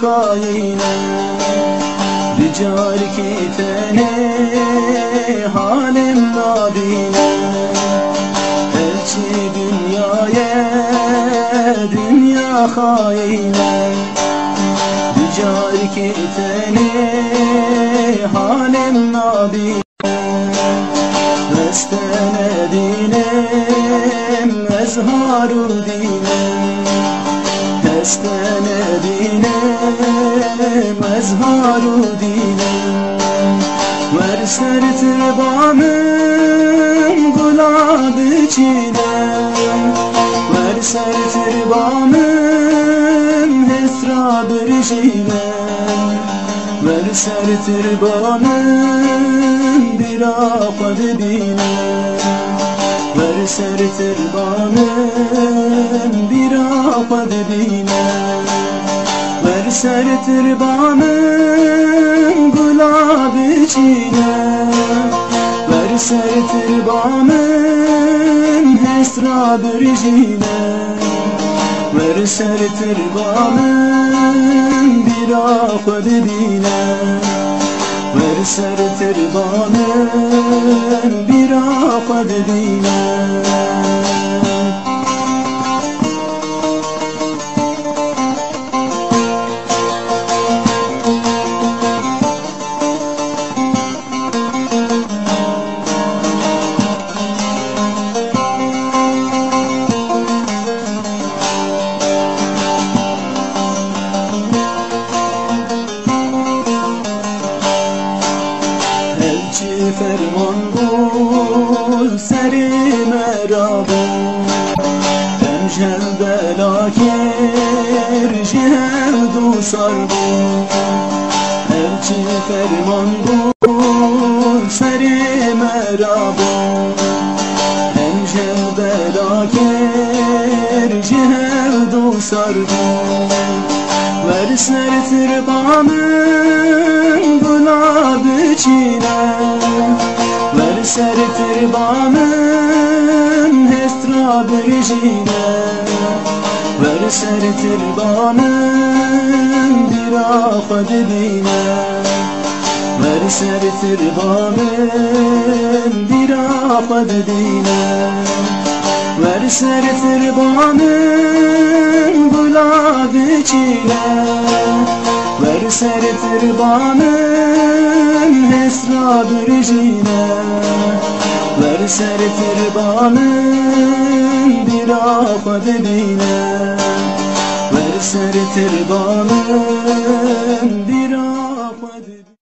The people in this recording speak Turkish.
خاينة رجال كتاني halim nabine elçi dünyaya dünya haine rical kiteni halim nabine mestene dinem ezharu dinem mestene dinem ezharu dinem ver sertir bağımın gulabı çiğnem ver sertir bağımın hesra bir çiğnem ver sertir bağımın bir afad dinem ver sertir bağımın bir afad dinem ver sertir bağımın gulabı çiğnem ver sertir bağımın hesra bir çiğnem ver sertir bağımın bir afad dinem ver sertir bağımın bir afad dinem ferman bul seri merabı Emjel belaker cihevdu sarbu Elçi ferman bul seri merabı Emjel belaker cihevdu sarbu ver sertir bağımın gulabı çiğnem ver sertir bağımın hesra bir çiğnem ver sertir bağımın bir afad dinem ver sertir bağımın bir afad dinem ver sertir bağımın gulabı çiğnem ver sertir bağımın hesra bir çiğnem ver sertir bağımın bir afad dinem ver sertir bağımın bir afad